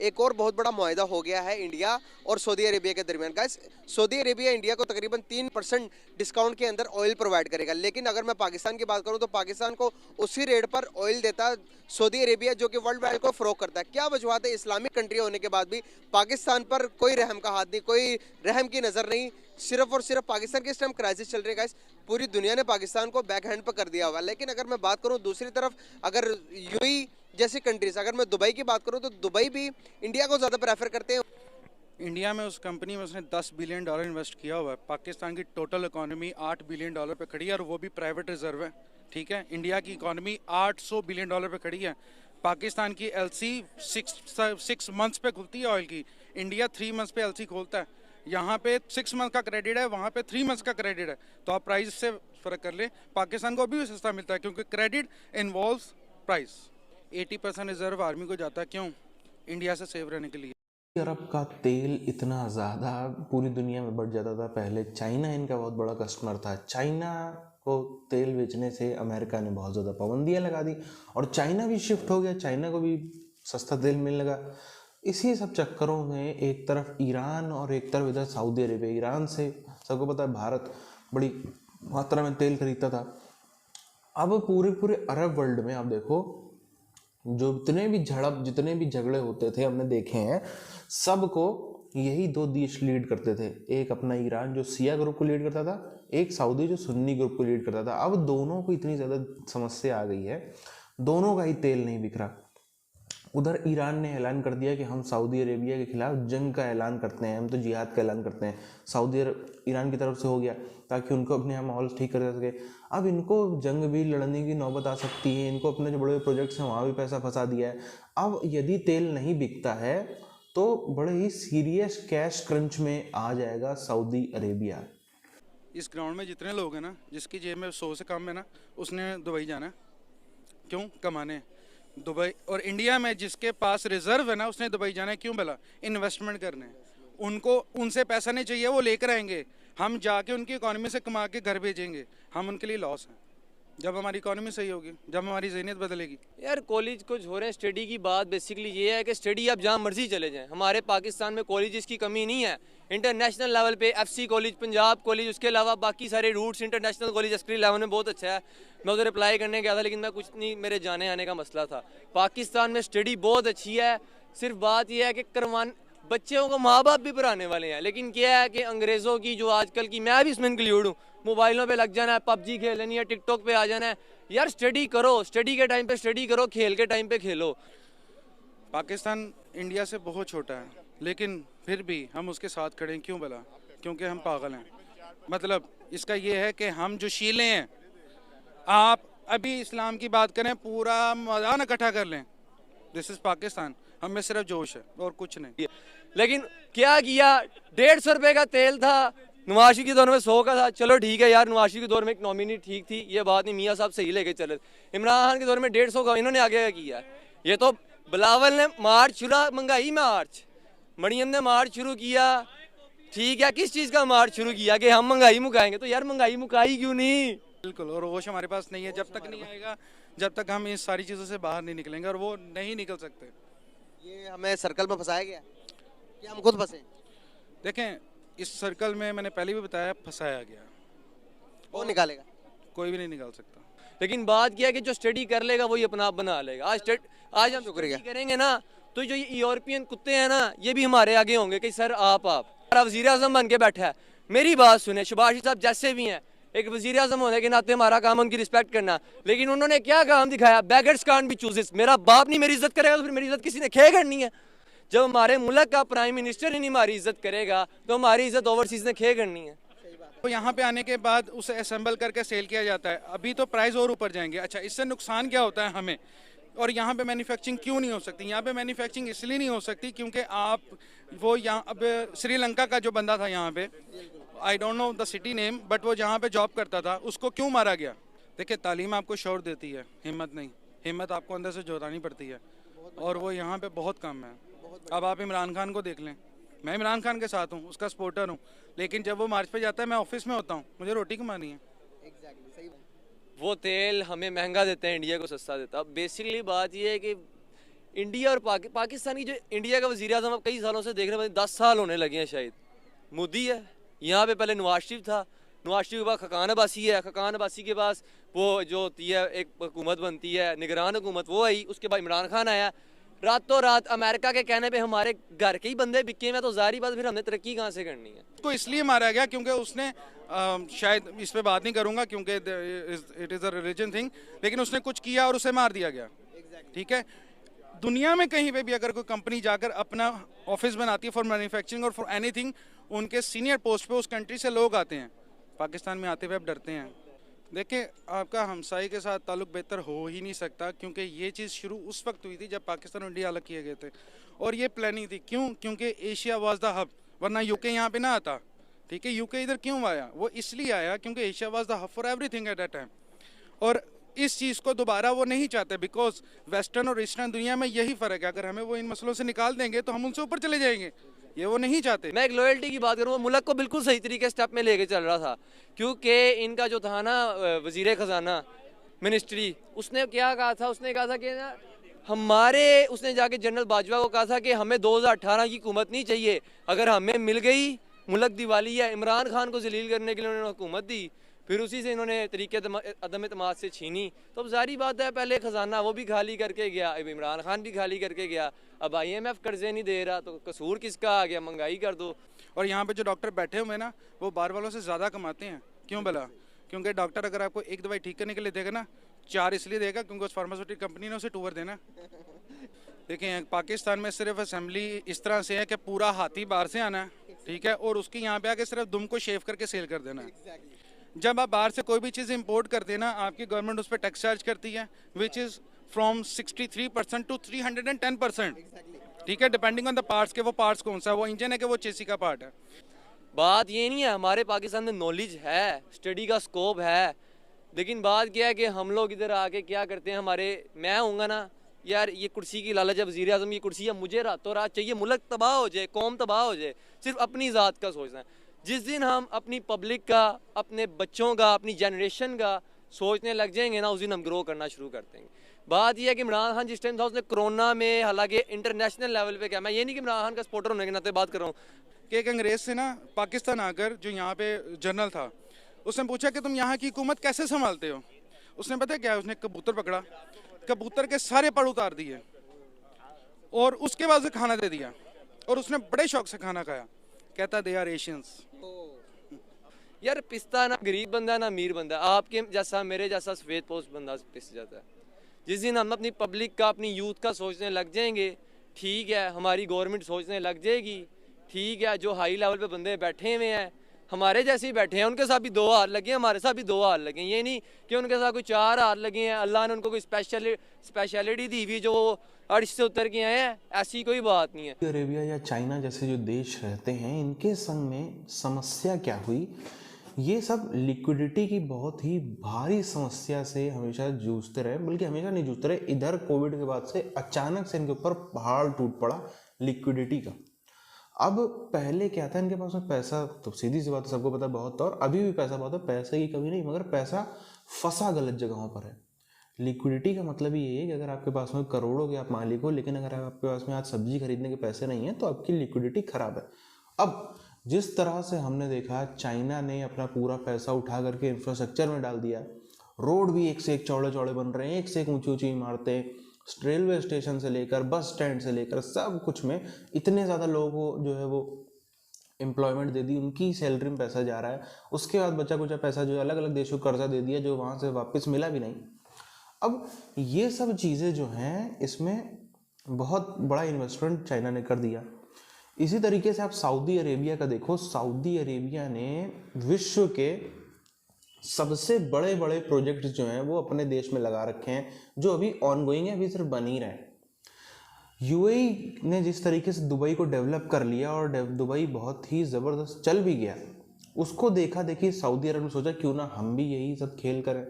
एक और बहुत बड़ा मुआहदा हो गया है इंडिया और सऊदी अरेबिया के दरमियान। गाइस, सऊदी अरेबिया इंडिया को तकरीबन 3% डिस्काउंट के अंदर ऑयल प्रोवाइड करेगा, लेकिन अगर मैं पाकिस्तान की बात करूं तो पाकिस्तान को उसी रेट पर ऑयल देता है सऊदी अरेबिया, जो कि वर्ल्ड वाइड को फरोख करता है। क्या वजूहत है? इस्लामिक कंट्री होने के बाद भी पाकिस्तान पर कोई रहम का हाथ नहीं, कोई रहम की नज़र नहीं। सिर्फ और सिर्फ पाकिस्तान की इस टाइम क्राइसिस चल रही है गाइस, पूरी दुनिया ने पाकिस्तान को बैक हैंड पर कर दिया हुआ है। लेकिन अगर मैं बात करूं दूसरी तरफ, अगर यूएई जैसी कंट्रीज, अगर मैं दुबई की बात करूं तो दुबई भी इंडिया को ज़्यादा प्रेफर करते हैं। इंडिया में उस कंपनी में उसने $10 बिलियन इन्वेस्ट किया हुआ है। पाकिस्तान की टोटल इकोनॉमी $8 बिलियन पे खड़ी है और वो भी प्राइवेट रिजर्व है। ठीक है, इंडिया की इकोनॉमी $800 बिलियन पे खड़ी है। पाकिस्तान की एलसी 6 मंथ्स पे खुलती है ऑयल की, इंडिया 3 मंथ्स पे एलसी खोलता है। यहाँ पे 6 मंथ का क्रेडिट है, वहाँ पे 3 मंथ्स का क्रेडिट है। तो आप प्राइस से फ़र्क कर ले, पाकिस्तान को अभी भी सस्ता मिलता है क्योंकि credit involves price. 80% reserve army को जाता है, क्यों? इंडिया से सेव रहने के लिए। अरब का तेल इतना ज़्यादा पूरी दुनिया में बढ़ जाता था। पहले चाइना इनका बहुत बड़ा कस्टमर था। चाइना को तेल बेचने से अमेरिका ने बहुत ज़्यादा पाबंदियां लगा दी और चाइना भी शिफ्ट हो गया, चाइना को भी सस्ता तेल मिलने लगा। इसी सब चक्करों में एक तरफ ईरान और एक तरफ इधर सऊदी अरेबिया। ईरान से सबको पता है भारत बड़ी मात्रा में तेल खरीदता था। अब पूरे पूरे अरब वर्ल्ड में आप देखो, जितने भी झगड़े होते थे हमने देखे हैं, सबको यही दो देश लीड करते थे। एक अपना ईरान जो शिया ग्रुप को लीड करता था, एक सऊदी जो सुन्नी ग्रुप को लीड करता था। अब दोनों को इतनी ज़्यादा समस्या आ गई है, दोनों का ही तेल नहीं बिक रहा। उधर ईरान ने ऐलान कर दिया कि हम सऊदी अरेबिया के खिलाफ जंग का ऐलान करते हैं, हम तो जिहाद का ऐलान करते हैं। ईरान की तरफ से हो गया ताकि उनको अपने यहाँ माहौल ठीक कर सके। अब इनको जंग भी लड़ने की नौबत आ सकती है। इनको अपने जो बड़े बड़े प्रोजेक्ट्स हैं वहाँ भी पैसा फंसा दिया है। अब यदि तेल नहीं बिकता है तो बड़े ही सीरियस कैश क्रंच में आ जाएगा सऊदी अरेबिया। इस ग्राउंड में जितने लोग हैं ना, जिसकी जेब में 100 से कम है ना, उसने दुबई जाना है। क्यों? कमाने। दुबई और इंडिया में जिसके पास रिजर्व है ना, उसने दुबई जाना है। क्यों भला? इन्वेस्टमेंट करने। उनको उनसे पैसा नहीं चाहिए, वो लेकर आएंगे। हम जाके उनकी इकोनॉमी से कमा के घर भेजेंगे। हम उनके लिए लॉस हैं। जब हमारी इकोनॉमी सही होगी, जब हमारी ज़हनियत बदलेगी। यार कॉलेज को छोड़ें, स्टडी की बात बेसिकली ये है कि स्टडी आप जहाँ मर्जी चले जाएं। हमारे पाकिस्तान में कॉलेजेस की कमी नहीं है। इंटरनेशनल लेवल पे एफसी कॉलेज, पंजाब कॉलेज, उसके अलावा बाकी सारे रूट्स इंटरनेशनल कॉलेज एस्करी लेवल में बहुत अच्छा है। मैं उधर अप्लाई करने गया था, लेकिन मैं कुछ नहीं, मेरे जाने आने का मसला था। पाकिस्तान में स्टडी बहुत अच्छी है। सिर्फ बात यह है कि बच्चों को माँ बाप भी पढ़ाने वाले हैं, लेकिन क्या है कि अंग्रेज़ों की जो आजकल की, मैं भी इसमें इंक्लूड हूँ, मोबाइलों पे लग जाना है, पबजी खेल लेनी है, टिकटॉक पे आ जाना है। यार स्टडी करो, स्टडी के टाइम पे स्टडी करो, खेल के टाइम पे खेलो। पाकिस्तान इंडिया से बहुत छोटा है, लेकिन फिर भी हम उसके साथ खड़े हैं। क्यों भला? क्योंकि हम पागल हैं। मतलब इसका ये है कि हम जो शीले हैं, आप अभी इस्लाम की बात करें, पूरा मैदान इकट्ठा कर लें, दिस इज़ पाकिस्तान। हमें सिर्फ जोश है और कुछ नहीं। लेकिन क्या किया, 150 रुपए का तेल था, नवाज शरीफ के दौर में 100 का था। चलो ठीक है यार, नवाज शरीफ के दौर में इकनॉमी ठीक थी, ये बात नहीं, मियाँ साहब सही लेके चले। इमरान खान के दौर में 150 का, इन्होंने आगे किया। ये तो बिलावल ने मार्च शुरू, महंगाई मार्च, मरियम ने मार्च शुरू किया। ठीक है, किस चीज़ का मार्च शुरू किया कि हम महंगाई मुकाएंगे? तो यार महंगाई मुकाई क्यों नहीं? बिल्कुल, और होश हमारे पास नहीं है। जब तक नहीं आएगा, जब तक हम इस सारी चीज़ों से बाहर नहीं निकलेंगे, और वो नहीं निकल सकते। ये हमें सर्कल में फंसाया गया कि हम खुद फंसे। देखें, इस सर्कल में मैंने पहले भी बताया, फंसाया गया। कौन निकालेगा? कोई भी नहीं निकाल सकता। लेकिन बात क्या है कि जो स्टडी कर लेगा वही अपना आप बना लेगा। आज हम शुक्रिया करेंगे ना, तो जो ये यूरोपियन कुत्ते हैं ना, ये भी हमारे आगे होंगे कि सर आप वजीर आजम बन के बैठा है। मेरी बात सुने, शबाशी साहब जैसे भी हैं, एक वजीर आजम होने के नाते हमारा काम उनकी रिस्पेक्ट करना। लेकिन उन्होंने क्या काम दिखाया? Beggars can't be chooses. मेरा बाप नहीं मेरी इज्जत करेगा तो फिर मेरी इज्जत किसी ने खे करनी है? जब हमारे मुल्क का प्राइम मिनिस्टर ही नहीं हमारी इज्जत करेगा तो हमारी इज्जत ओवरसीज ने खे करनी है। तो यहाँ पे आने के बाद उसे असेंबल करके सेल किया जाता है। अभी तो प्राइस और ऊपर जाएंगे। अच्छा, इससे नुकसान क्या होता है हमें? और यहाँ पे मैन्युफैक्चरिंग क्यों नहीं हो सकती? यहाँ पे मैन्युफैक्चरिंग इसलिए नहीं हो सकती क्योंकि आप वो यहाँ, अब श्रीलंका का जो बंदा था यहाँ पे, I don't know the city name, but वो जहाँ पे जॉब करता था, उसको क्यों मारा गया? देखिए, तालीम आपको शौर देती है, हिम्मत नहीं। हिम्मत आपको अंदर से जुटानी पड़ती है, और वो यहाँ पे बहुत कम है। अब आप इमरान खान को देख लें, मैं इमरान खान के साथ हूँ, उसका सपोर्टर हूँ, लेकिन जब वो मार्च पे जाता है, मैं ऑफिस में होता हूँ, मुझे रोटी कमानी है। वो तेल हमें महंगा देते हैं, इंडिया को सस्ता देता है। बेसिकली बात ये है कि इंडिया और पाकिस्तान की जो इंडिया का वज़ीर आज़म अब कई सालों से देख रहे हैं, 10 साल होने लगे हैं शायद। मोदी है, यहाँ पे पहले नवाज शरीफ था, नवाज शरीफ के बाद खकान अब्बासी है, खकान अब्बासी के पास वो जो होती है एक हुकूमत बनती है निगरान हुकूमत, वो आई, उसके बाद इमरान खान आया। रातों रात अमेरिका के कहने पे हमारे घर के ही बंदे बिके हुए, तो जारी बात फिर हमने तरक्की कहाँ से करनी है। उसको इसलिए मारा गया क्योंकि उसने शायद इस पे बात नहीं करूंगा क्योंकि it is a religion thing, लेकिन उसने कुछ किया और उसे मार दिया गया। ठीक है, दुनिया में कहीं पे भी अगर कोई कंपनी जाकर अपना ऑफिस बनाती है फॉर मैन्युफैक्चरिंग और फॉर एनीथिंग, उनके सीनियर पोस्ट पे उस कंट्री से लोग आते हैं। पाकिस्तान में आते हुए अब डरते हैं। देखिए, आपका हमसाई के साथ ताल्लुक बेहतर हो ही नहीं सकता, क्योंकि ये चीज़ शुरू उस वक्त हुई थी जब पाकिस्तान और इंडिया अलग किए गए थे, और ये प्लानिंग थी। क्यों? क्योंकि एशिया वाज द हब, वरना यूके यहाँ पे ना आता। ठीक है, यूके इधर क्यों आया? वो इसलिए आया क्योंकि Asia was the hub for everything at that time. और इस चीज़ को दोबारा वो नहीं चाहते, बिकॉज वेस्टर्न और ईस्टर्न दुनिया में यही फ़र्क है। अगर हमें वो इन मसलों से निकाल देंगे तो हम उनसे ऊपर चले जाएंगे, ये वो नहीं चाहते। मैं एक लॉयल्टी की बात करूँ, वो मुल्क को बिल्कुल सही तरीके स्टेप में लेके चल रहा था, क्योंकि इनका जो था ना वज़ीर ख़जाना मिनिस्ट्री, उसने क्या कहा था, उसने कहा था कि ना उसने जाके जनरल बाजवा को कहा था कि हमें 2018 की हुकूमत नहीं चाहिए, अगर हमें मिल गई मुल्क दिवाली है। इमरान खान को जलील करने के लिए उन्होंने हुकूमत दी, फिर उसी से इन्होंने तरीके अदम एतमाद से छीनी। तो अब जारी बात है, पहले ख़जाना वो भी खाली करके गया, अब इमरान खान भी खाली करके गया, अब IMF कर्जे नहीं दे रहा, तो कसूर किसका आ गया? महंगाई कर दो। और यहाँ पे जो डॉक्टर बैठे हुए हैं ना, वो बाहर वालों से ज़्यादा कमाते हैं। क्यों भला? क्योंकि डॉक्टर अगर आपको एक दवाई ठीक करने के लिए देगा ना, 4 इसलिए देगा क्योंकि उस फार्मास्यूटिकल कंपनी ने उसे 2 ओवर देना। देखिए, पाकिस्तान में सिर्फ असेंबली इस तरह से है कि पूरा हाथी बाहर से आना है, ठीक है, और उसकी यहाँ पे आके सिर्फ दुम को शेव करके सेल कर देना है। जब आप बाहर से कोई भी चीज़ इंपोर्ट करते हैं ना, आपकी गवर्नमेंट उस पर टैक्स चार्ज करती है, विच इज़ फ्रॉम 63% टू 310%। ठीक है, डिपेंडिंग ऑन द पार्ट्स के वो पार्ट्स कौन सा है, वो इंजन है कि वो चेसी का पार्ट है। बात ये नहीं है, हमारे पाकिस्तान में नॉलेज है, स्टडी का स्कोप है, लेकिन बात क्या है कि हम लोग इधर आके क्या करते हैं, मैं हूँगा ना यार, ये कुर्सी की लालच है, वज़ीर आज़म की कुर्सी है, मुझे रातों रात चाहिए, मुल्क तबाह हो जाए, कौम तबाह हो जाए, सिर्फ अपनी ज़ात का सोचना है। जिस दिन हम अपनी पब्लिक का, अपने बच्चों का, अपनी जनरेशन का सोचने लग जाएंगे ना, उस दिन हम ग्रो करना शुरू कर देंगे। बात यह है कि इमरान खान जिस टाइम था, उसने कोरोना में, हालांकि इंटरनेशनल लेवल पे क्या, मैं ये नहीं कि इमरान खान का सपोर्टर होने के नाते बात कर रहा हूँ, कि एक अंग्रेज से ना पाकिस्तान आकर जो यहाँ पे जनरल था, उसने पूछा कि तुम यहाँ की हुकूमत कैसे संभालते हो। उसने पता क्या, उसने कबूतर पकड़ा, कबूतर के सारे पर उतार दिए और उसके बाद उसे खाना दे दिया, और उसने बड़े शौक से खाना खाया। कहता दे आर एशियंस। यार पिसता ना गरीब बंदा ना अमीर बंदा, आपके जैसा मेरे जैसा सफ़ेद पोस्ट बंदा पिस जाता है। जिस दिन हम अपनी पब्लिक का, अपनी यूथ का सोचने लग जाएंगे, ठीक है, हमारी गवर्नमेंट सोचने लग जाएगी, ठीक है, जो हाई लेवल पे बंदे बैठे हुए हैं, हमारे जैसे ही बैठे हैं, उनके साथ भी 2 हाथ लगे, हमारे साथ भी 2 हाथ लगे। ये नहीं कि उनके साथ कोई 4 हाथ लगे हैं, अल्लाह ने उनको कोई स्पेशलिटी दी हुई जो अर्श से उतर के आए हैं, ऐसी कोई बात नहीं है। अरेबिया या चाइना जैसे जो देश रहते हैं, इनके संग में समस्या क्या हुई, ये सब लिक्विडिटी की बहुत ही भारी समस्या से हमेशा जूझते रहे, बल्कि हमेशा नहीं जूझते रहे, इधर कोविड के बाद से अचानक से इनके ऊपर पहाड़ टूट पड़ा लिक्विडिटी का। अब पहले क्या था, इनके पास में पैसा तो सीधी सी बात है, सबको पता है बहुत था, और अभी भी पैसा बहुत है, पैसे की कमी नहीं, मगर पैसा फंसा गलत जगहों पर है। लिक्विडिटी का मतलब ये है कि अगर आपके पास में करोड़ों के आप मालिक हो, लेकिन अगर आपके पास में आज सब्जी खरीदने के पैसे नहीं है, तो आपकी लिक्विडिटी खराब है। अब जिस तरह से हमने देखा, चाइना ने अपना पूरा पैसा उठा करके इंफ्रास्ट्रक्चर में डाल दिया, रोड भी एक से एक चौड़े चौड़े बन रहे हैं, एक से एक ऊंची ऊंची इमारतें, रेलवे स्टेशन से लेकर बस स्टैंड से लेकर सब कुछ में इतने ज़्यादा लोगों को जो है वो एम्प्लॉयमेंट दे दी, उनकी सैलरी में पैसा जा रहा है। उसके बाद बचा कुचा पैसा जो है अलग अलग देशों को कर्जा दे दिया, जो वहाँ से वापस मिला भी नहीं। अब ये सब चीज़ें जो हैं, इसमें बहुत बड़ा इन्वेस्टमेंट चाइना ने कर दिया। इसी तरीके से आप सऊदी अरेबिया का देखो, सऊदी अरेबिया ने विश्व के सबसे बड़े बड़े प्रोजेक्ट जो हैं वो अपने देश में लगा रखे हैं, जो अभी ऑनगोइंग है, अभी सिर्फ बन ही रहे हैं। यूएई ने जिस तरीके से दुबई को डेवलप कर लिया, और दुबई बहुत ही ज़बरदस्त चल भी गया, उसको देखा देखी सऊदी अरब ने सोचा क्यों ना हम भी यही सब खेल करें।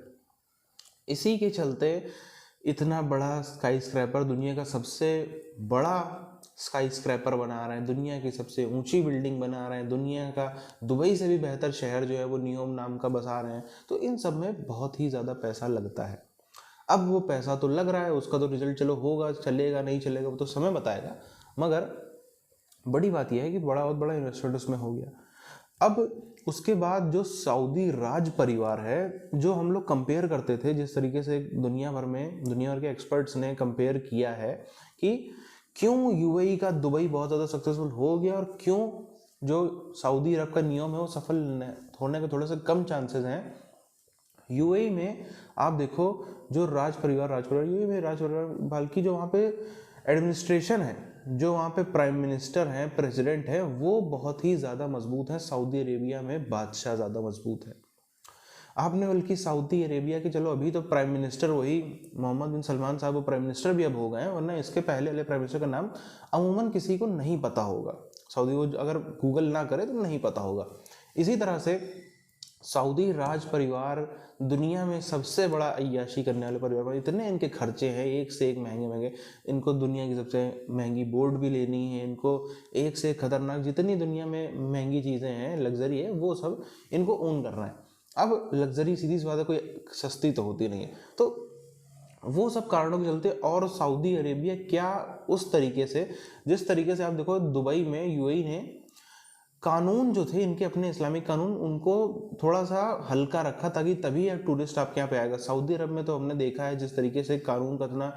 इसी के चलते इतना बड़ा स्काई स्क्रैपर, दुनिया का सबसे बड़ा स्काई स्क्रैपर बना रहे हैं, दुनिया की सबसे ऊंची बिल्डिंग बना रहे हैं, दुनिया का दुबई से भी बेहतर शहर जो है वो नियोम नाम का बसा रहे हैं। तो इन सब में बहुत ही ज़्यादा पैसा लगता है। अब वो पैसा तो लग रहा है, उसका तो रिजल्ट चलो होगा, चलेगा नहीं चलेगा वो तो समय बताएगा, मगर बड़ी बात यह है कि बहुत बड़ा इन्वेस्टमेंट उसमें हो गया। अब उसके बाद जो सऊदी राज परिवार है, जो हम लोग कंपेयर करते थे, जिस तरीके से दुनिया भर के एक्सपर्ट्स ने कंपेयर किया है कि क्यों यूएई का दुबई बहुत ज़्यादा सक्सेसफुल हो गया और क्यों जो सऊदी अरब का नियम है वो सफल होने के थोड़े से कम चांसेस हैं। यूएई में आप देखो जो राज परिवार यूएई में राज परिवार, बल्कि जो वहाँ पे एडमिनिस्ट्रेशन है, जो वहाँ पे प्राइम मिनिस्टर हैं, प्रेसिडेंट है, वो बहुत ही ज़्यादा मजबूत है। सऊदी अरेबिया में बादशाह ज़्यादा मजबूत है। आपने बल्कि सऊदी अरेबिया के, चलो अभी तो प्राइम मिनिस्टर वही मोहम्मद बिन सलमान साहब वो प्राइम मिनिस्टर भी अब हो गए हैं, वरना इसके पहले वाले प्राइम मिनिस्टर का नाम अमूमन किसी को नहीं पता होगा। सऊदी को अगर गूगल ना करे तो नहीं पता होगा। इसी तरह से सऊदी राज परिवार दुनिया में सबसे बड़ा अय्याशी करने वाले परिवार, इतने इनके खर्चे हैं, एक से एक महंगे महंगे। इनको दुनिया की सबसे महंगी बोट भी लेनी है, इनको एक से खतरनाक जितनी दुनिया में महंगी चीज़ें हैं, लग्जरी है, वो सब इनको ओन करना है। अब लग्जरी सीधी सी बात है, कोई सस्ती तो होती नहीं है, तो वो सब कारणों के चलते। और सऊदी अरेबिया क्या उस तरीके से, जिस तरीके से आप देखो दुबई में यूएई ने कानून जो थे इनके अपने इस्लामिक कानून, उनको थोड़ा सा हल्का रखा ताकि तभी टूरिस्ट आपके यहाँ पे आएगा। सऊदी अरब में तो हमने देखा है जिस तरीके से कानून का इतना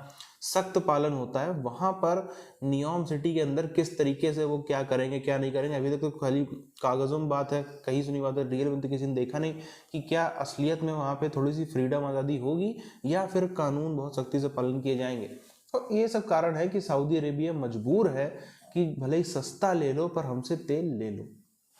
सख्त पालन होता है, वहाँ पर नियॉम सिटी के अंदर किस तरीके से वो क्या करेंगे क्या नहीं करेंगे, अभी तक तो खाली कागज़ों में बात है, कहीं सुनी बात है, रियल में तो किसी ने देखा नहीं कि क्या असलियत में वहाँ पे थोड़ी सी फ्रीडम आज़ादी होगी या फिर कानून बहुत सख्ती से पालन किए जाएंगे। तो ये सब कारण है कि सऊदी अरेबिया मजबूर है कि भले ही सस्ता ले लो पर हमसे तेल ले लो।